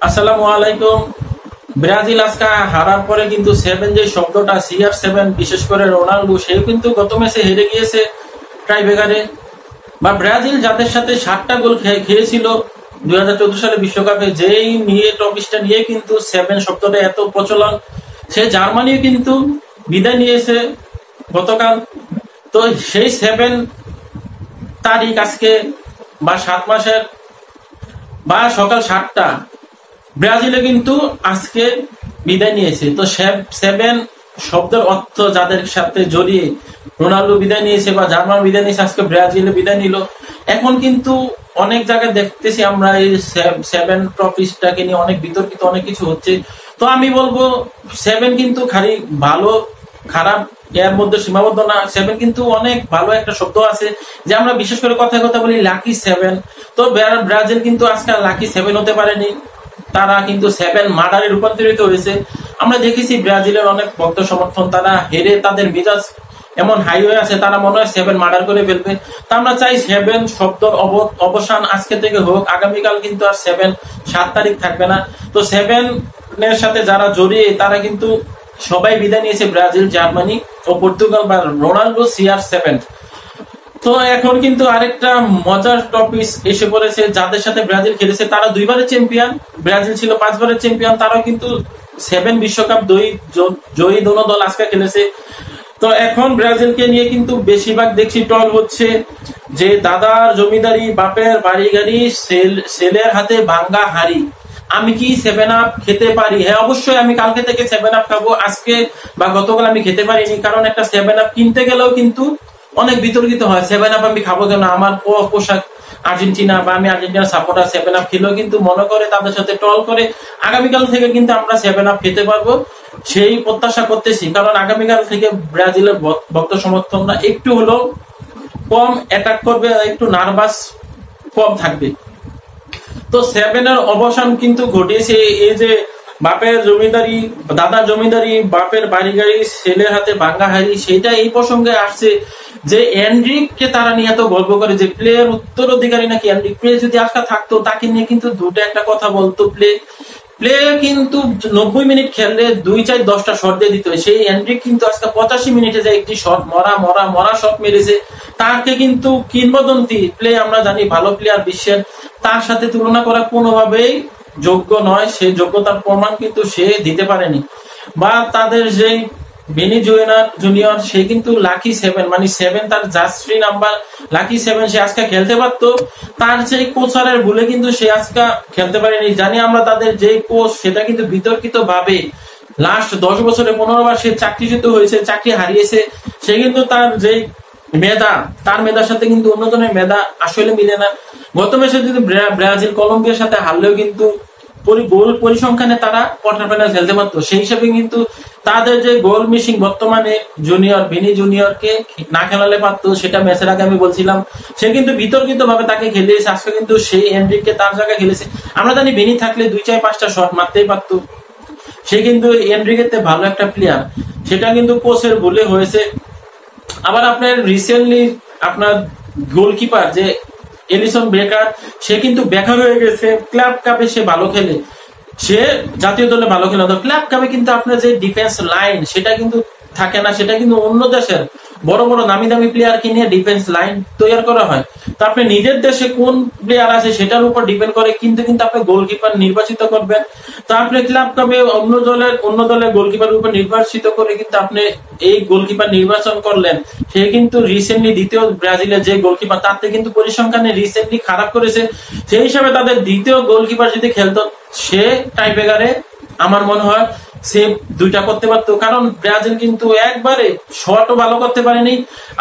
আসসালামু আলাইকুম। ব্রাজিল আজকে হারার পরে কিন্তু সেভেন যে শব্দটা CR7, বিশেষ করে রোনাল্ডো, সেও কিন্তু গত ম্যাচে হেরে গিয়েছে টাইব্রেকারে। বা ব্রাজিল যাদের সাথে 7টা গোল খেয়েছিল 2014 সালে বিশ্বকাপে, যেই নিয়ে টপিকটা নিয়ে কিন্তু সেভেন শব্দটা এত প্রচলন, সে জার্মানিও কিন্তু বিদায় নিয়েছে গতকাল। তো সেই 7 তারিখ আজকে, বা 7 মাসের, বা সকাল 7টা, ব্রাজিলে কিন্তু আজকে বিদায় নিয়েছে। তো সেভেন শব্দের অর্থ যাদের সাথে জড়িয়ে রোনাল্ডো বিদায় নিয়েছে বা জার্মান বিদায় নিয়েছে, আজকে ব্রাজিলে বিদায় নিল। এখন কিন্তু অনেক জায়গায় দেখতেছি আমরা এই সেভেন ট্রফিসটাকে নিয়ে অনেক বিতর্কিত অনেক কিছু হচ্ছে। তো আমি বলবো সেভেন কিন্তু খালি ভালো খারাপ এর মধ্যে সীমাবদ্ধ না। সেভেন কিন্তু অনেক ভালো একটা শব্দ আছে, যে আমরা বিশেষ করে কথায় কথা বলি লাকি সেভেন। তো ব্রাজিল কিন্তু আজকাল লাকি সেভেন হতে পারেনি, তারা কিন্তু সেভেন মার্ডারে রূপান্তরিত হয়েছে। আমরা দেখেছি ব্রাজিলের অনেক ভক্ত সমর্থন, তারা হেরে তাদের মেজাজ এমন হাই হয়ে আছে, তারা মনে হয় সেভেন মার্ডার করে ফেলবে। তা আমরা চাই সেভেন শব্দর অবসান আজকে থেকে হোক। আগামীকাল কিন্তু আর 7 তারিখ থাকবে না। তো সেভেন এর সাথে যারা জড়িয়ে তারা কিন্তু সবাই বিদায় নিয়েছে, ব্রাজিল, জার্মানি ও পর্তুগাল, বা রোনাল্ডো CR7। তো এখন কিন্তু আরেকটা মজার টপিক এসে পড়েছে, যাদের সাথে ব্রাজিল খেলেছে তারা 2বারের চ্যাম্পিয়ন, ব্রাজিল ছিল 5বারের চ্যাম্পিয়ন, তারাও কিন্তু 7 বিশ্বকাপ জয়ী দোনো দল আজকে খেলেছে। তো এখন ব্রাজিলকে নিয়ে কিন্তু বেশিরভাগ দেখছি টল হচ্ছে, যে দাদার জমিদারি, বাপের বাড়ি গাড়ি, ছেলের হাতে ভাঙ্গা হাড়ি, আমি কি 7 আপ খেতে পারি? হ্যাঁ, অবশ্যই আমি কালকে থেকে 7 আপ খাবো। আজকে বা গতকাল আমি খেতে পারিনি, কারণ একটা 7 আপ কিনতে গেলেও কিন্তু অনেক বিতর্কিত হয়। 7 আপ আমি খাবো কেন? আমার পোশাক আর্জেন্টিনা, বা আমি আর্জেন্টিনার সাপোর্টার, 7 আপ খেলেও কিন্তু মনে করে তাদের সাথে টল করে। আগামীকাল থেকে কিন্তু আমরা 7 আপ খেতে পারবো, সেই প্রত্যাশা করতেছি। কারণ আগামীকাল থেকে ব্রাজিলের ভক্ত সমর্থকরা একটু হলেও কম অ্যাটাক করবে, একটু নার্ভাস কম থাকবে। তো 7 এর অবসান কিন্তু ঘটিয়েছে এই যে বাপের জমিদারি, দাদার জমিদারি, বাপের বাড়ি গাড়ি, ছেলের হাতে ভাঙ্গা হাড়ি, সেটা এই প্রসঙ্গে আসছে যে এন্ড্রিককে তারা নিয়ে এত গল্প করে, যে প্লেয়ার উত্তরাধিকারী নাকি এন্ড্রিক। প্লে যদি আজকে থাকতো, তাকে নিয়ে কিন্তু দুটো একটা কথা বলতো। প্লে কিন্তু 90 মিনিট খেললে 2-4-10টা শট দিয়ে দিত। সেই এন্ড্রিক কিন্তু আজকে 85 মিনিটে যে একটি শট, মরা শট মেরেছে। তাকে কিন্তু কিংবদন্তি প্লে, আমরা জানি ভালো প্লেয়ার বিশ্বের, তার সাথে তুলনা করা কোনোভাবেই যোগ্য নয়। সেই যোগ্যতার প্রমাণ কিন্তু সে দিতে পারেনি। বা তাদের যে বেনি জুনিয়র, সে কিন্তু লাকি 7, মানে 7 তার জার্সি নাম্বার, লাকি 7, সে আজকে খেলতে পারতো। তার সেই কোচারের ভুলে কিন্তু সে আজকে খেলতে পারেনি। জানি আমরা তাদের যে কোচ, সেটা কিন্তু বিতর্কিত ভাবে লাস্ট 10 বছরে 15 বার সে চাকরিচ্যুত হয়েছে, চাকরি হারিয়েছে। সে কিন্তু তার যে মেধা, তার মেধার সাথে কিন্তু অন্যজনের মেধা আসলে মিলে না। গত ম্যাচে যদি ব্রাজিল কলম্বিয়ার সাথে হারলেও কিন্তু গোল পরিসংখ্যানে তারা কোয়ার্টার ফাইনাল খেলতে পারতো। সেই হিসাবে কিন্তু তাদের যে গোল মিসিং বর্তমানে জুনিয়র, ভিনি জুনিয়রকে না খেলালে পারতো, সেটা ম্যাচের আগে আমি বলছিলাম। সে কিন্তু বিতর্কিত ভাবে তাকে খেলিয়েছে। আজকে কিন্তু সেই এন্ড্রিককে তার জায়গায় খেলেছে। আমরা জানি ভিনি থাকলে 2-4-5টা শট মারতেই পারতো। সে কিন্তু এন্ড্রিকের ভালো একটা প্লেয়ার, সেটা কিন্তু কোচের ভুলে হয়েছে। আবার আপনার রিসেন্টলি আপনার গোলকিপার যে এলিসন বেকার, সে কিন্তু বেকার হয়ে গেছে। ক্লাব কাপে সে ভালো খেলে, সে জাতীয় দলে ভালো খেলে, তো ক্লাব কাপে কিন্তু আপনার যে ডিফেন্স লাইন, সেটা কিন্তু থাকে না। সেটা কিন্তু অন্য দেশের বড় বড় নামি দামি প্লেয়ারকে নিয়ে ডিফেন্স লাইন তৈরি করা হয়। তো আপনি নিজের দেশে কোন প্লেয়ার আছে সেটার উপর ডিপেন্ড করে কিন্তু আপনি গোলকিপার নির্বাচিত করবেন। তো আপনি ক্লাব কাপে অন্য দলের গোলকিপার উপর নির্বাচিত করে কিন্তু আপনি এই গোলকিপার নির্বাচন করলেন। সে কিন্তু রিসেন্টলি দ্বিতীয় ব্রাজিলের যে গোলকিপার, তার থেকে কিন্তু পরিসংখ্যানে রিসেন্টলি খারাপ করেছে। সেই হিসাবে তাদের দ্বিতীয় গোলকিপার যদি খেলতো, সে টাইব্রেকারে আমার মনে হয় সে 2টা করতে পারতো। কারণ ব্রাজিল কিন্তু একবারে শটও ভালো করতে পারেনি,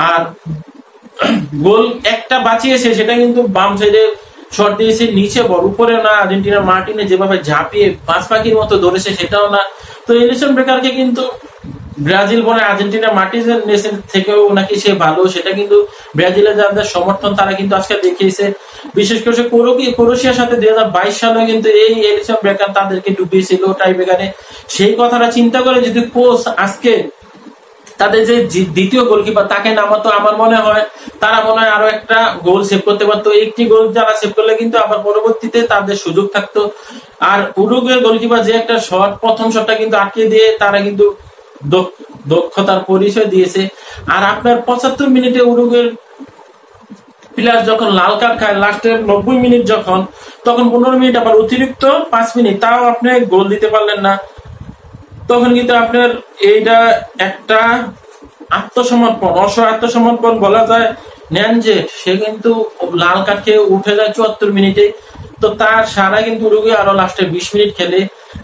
আর গোল একটা বাঁচিয়েছে, সেটা কিন্তু বাম সাইডে শট দিয়েছে, নিচে বল, উপরে না। আর্জেন্টিনার মার্টিনে যেভাবে ঝাঁপিয়ে পাঁচ পাখির মতো ধরেছে, সেটাও না। তো এলিসন বেকারকে কিন্তু ব্রাজিল বলে আর্জেন্টিনা মার্টিনেজ থেকেও নাকি সে ভালো, সেটা কিন্তু ব্রাজিলের যাদের সমর্থন তারা কিন্তু আজকে দেখিয়েছে। বিশেষ করে ক্রোয়েশিয়ার সাথে 2022 সালে কিন্তু এই এলিসন বেকার তাদেরকে ডুবিয়েছিল টাই বেকারে। সেই কথাটা চিন্তা করে যদি কোচ আজকে তাদের যে দ্বিতীয় গোলকিপার তাকে নামাতো, আমার মনে হয় তারা মনে হয় আরো একটা গোল সেভ করতে পারতো। একটি গোল যারা সেভ করলে কিন্তু আবার পরবর্তীতে তাদের সুযোগ থাকতো। আর উরুগুয়ের গোলকিপার যে একটা শট, প্রথম শটটা কিন্তু আটকে দিয়ে তারা কিন্তু দক্ষতার পরিচয় দিয়েছে। আর আপনার 75 মিনিটে উরুগুয়ের প্লেয়ার যখন লাল কার্ড খায় লাস্টের 90 মিনিট যখন, তখন 15 মিনিট আবার অতিরিক্ত 5 মিনিট তাও আপনি গোল দিতে পারলেন না, তখন কিন্তু আপনার এইটা একটা আত্মসমর্পণ, আত্মসমর্পণ বলা যায়। নেন যে সে কিন্তু লাল কার্ড খেয়ে উঠে যায় 74 মিনিটে, তো তার সারা কিন্তু উরুগুয়ে আরো লাস্টে 20 মিনিট খেলে।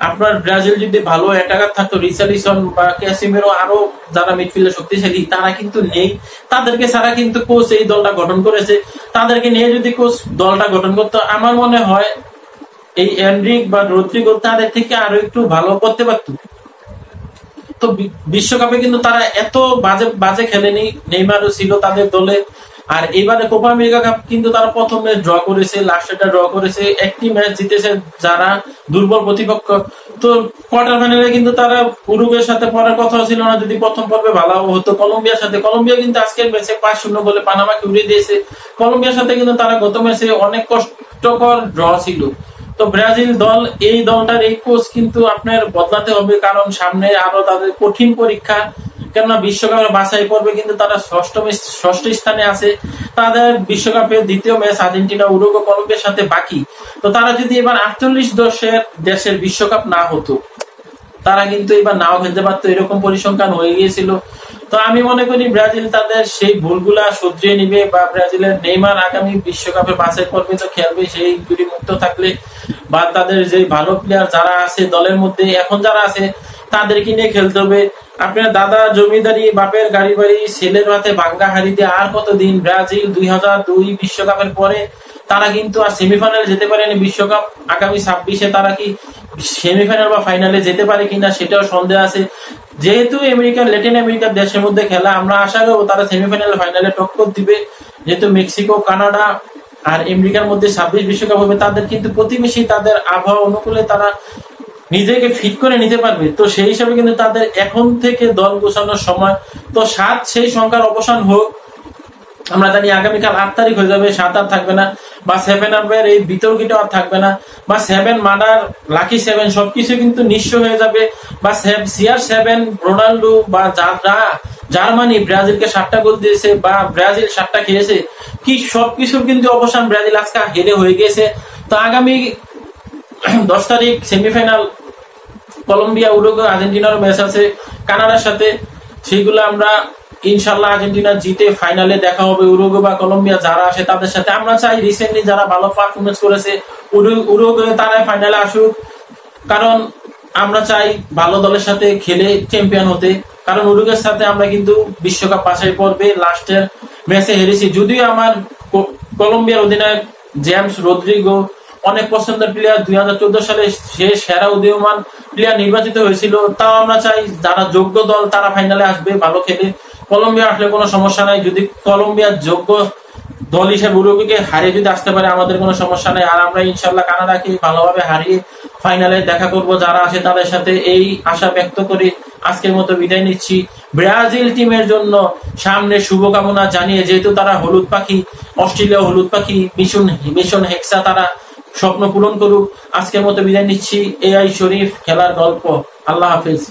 আপনার ব্রাজিল যদি ভালো অ্যাটাকার থাকতো, রিচার্লিসন বা ক্যাসিমেরো, আরো যারা মিডফিল্ডে শক্তিশালী তারা কিন্তু নেই। তাদেরকে ছাড়া কিন্তু কোচ এই দলটা গঠন করেছে। তাদেরকে নিয়ে যদি কোচ দলটা গঠন করতো, আমার মনে হয় এই এনরিক বা রদ্রিগো তাদের থেকে আরো একটু ভালো করতে পারতো। তো বিশ্বকাপে কিন্তু তারা এত বাজে বাজে খেলেনি, নেইমারও ছিল তাদের দলে। আর এবারে কোপা আমেরিকা কাপ কিন্তু তারা প্রথম ম্যাচ ড্র করেছে, লাস্টটা ড্র করেছে, একটি ম্যাচ জিতেছে যারা দুর্বল প্রতিপক্ষ। তো কোয়ার্টার ফাইনালে কিন্তু তারা উরুগুয়ের সাথে পড়ার কথা ছিল না, যদি প্রথম পর্বে ভালো হতো কলম্বিয়ার সাথে। কলম্বিয়া কিন্তু আজকের ম্যাচে 5-0 বলে পানামাকে উড়িয়ে দিয়েছে। কলম্বিয়ার সাথে কিন্তু তারা গত ম্যাচে অনেক কষ্টকর ড্র ছিল। তো ব্রাজিল দল, এই দলটার এই কোচ কিন্তু আপনার বদলাতে হবে, কারণ সামনে আরো তাদের কঠিন পরীক্ষা। কেননা বিশ্বকাপের বাছাই পর্বে কিন্তু তারা ষষ্ঠ স্থানে আছে। তাদের বিশ্বকাপের দ্বিতীয় ম্যাচ আর্জেন্টিনা, উরুগুয়ে, কলম্বিয়ার সাথে বাকি। তো তারা যদি এবার 48 দেশের বিশ্বকাপ না হতো, তারা কিন্তু এবার নাও খেলতে পারতো, এরকম পরিসংখ্যান হয়ে গিয়েছিল। তো আমি মনে করি ব্রাজিল তাদের সেই ভুলগুলা শুধরিয়ে নিবে, বা ব্রাজিলের নেইমার আগামী বিশ্বকাপে বাছাই পর্বে তো খেলবে সেই ইনজুরি মুক্ত থাকলে, বা তাদের যে ভালো প্লেয়ার যারা আছে দলের মধ্যে এখন যারা আছে তাদেরকে নিয়ে খেলতে হবে। আপনার দাদা জমিদারি, বাপের গাড়ি বাড়ি, ছেলের হাতে ভাঙ্গা হাড়ি দিয়ে আর কতদিন? ব্রাজিল 2002 বিশ্বকাপের পরে তারা কিন্তু আর সেমিফাইনালে যেতে পারেনি। বিশ্বকাপ আগামী 26-এ তারা কি সেমিফাইনাল বা ফাইনালে যেতে পারে কিনা সেটাও সন্দেহ আছে। যেহেতু ল্যাটিন আমেরিকার দেশের মধ্যে খেলা, আমরা আশা করবো তারা সেমিফাইনাল ফাইনালে টক্কর দিবে। যেহেতু মেক্সিকো, কানাডা আর আমেরিকার মধ্যে 26 বিশ্বকাপ হবে, তাদের কিন্তু প্রতিবেশী, তাদের আবহাওয়া অনুকূলে তারা নিজেকে ফিট করে নিতে পারবে। তো সেই হিসাবে কিন্তু তাদের এখন থেকে দল গোছানোর সময়। তো 7 সেই সংখ্যার অবসান হোক। আমরা জানি আগামীকাল 8 তারিখ হয়ে যাবে, 7 আর থাকবে না, বা 7 আপের এই বিতর্কিত আর থাকবে না, বা 7 মার্ডার, লাকি 7 সবকিছু কিন্তু নিঃস্ব হয়ে যাবে। বা CR7 রোনাল্ডো বা জার্মানি ব্রাজিলকে 7টা গোল দিয়েছে, বা ব্রাজিল 7টা খেয়েছে, কি সবকিছুর কিন্তু অবসান ব্রাজিল আজকে হেরে হয়ে গেছে। তো আগামী 10 তারিখ সেমিফাইনাল, কলম্বিয়া, উরুগুয়ে, আর্জেন্টিনার ম্যাচ আছে কানাডার সাথে। সেইগুলো আমরা ইনশাল্লাহ আর্জেন্টিনা জিতে ফাইনালে দেখা হবে। উরুগুয়ে বা কলম্বিয়া যারা আসে তাদের সাথে আমরা চাই রিসেন্টলি যারা ভালো পারফরমেন্স করেছে উরুগুয়ে তারা ফাইনালে আসুক, কারণ আমরা চাই ভালো দলের সাথে খেলে চ্যাম্পিয়ন হতে। কারণ উরুগুয়ের সাথে আমরা কিন্তু বিশ্বকাপ বাছাই পর্বে লাস্টের ম্যাচে হেরেছি। যদিও আমার কলম্বিয়ার অধিনায়ক জেমস রদ্রিগো অনেক পছন্দের প্লেয়ার, 2014 সালে সে সেরা উদীয়মান প্লেয়ার নির্বাচিত হয়েছিল, তাও আমরা চাই যারা যোগ্য দল তারা ফাইনালে আসবে ভালো খেলে। কলম্বিয়া আসলে কোনো সমস্যা নাই, যদি কলম্বিয়ার যোগ্য দল হিসেবে উরুগুয়েকে হারিয়ে যদি আসতে পারে আমাদের কোনো সমস্যা নেই। আর আমরা ইনশাল্লাহ কানাডাকে ভালোভাবে হারিয়ে ফাইনালে দেখা করব যারা আসে তাদের সাথে, এই আশা ব্যক্ত করে আজকের মতো বিদায় নিচ্ছি। ব্রাজিল টিমের জন্য সামনে শুভকামনা জানিয়ে, যেহেতু তারা হলুদ পাখি, অস্ট্রেলিয়া হলুদ পাখি, মিশন হেক্সা তারা স্বপ্ন পূরণ করুক। আজকের মতো বিদায় নিচ্ছি। AI শরীফ, খেলার গল্প। আল্লাহ হাফেজ।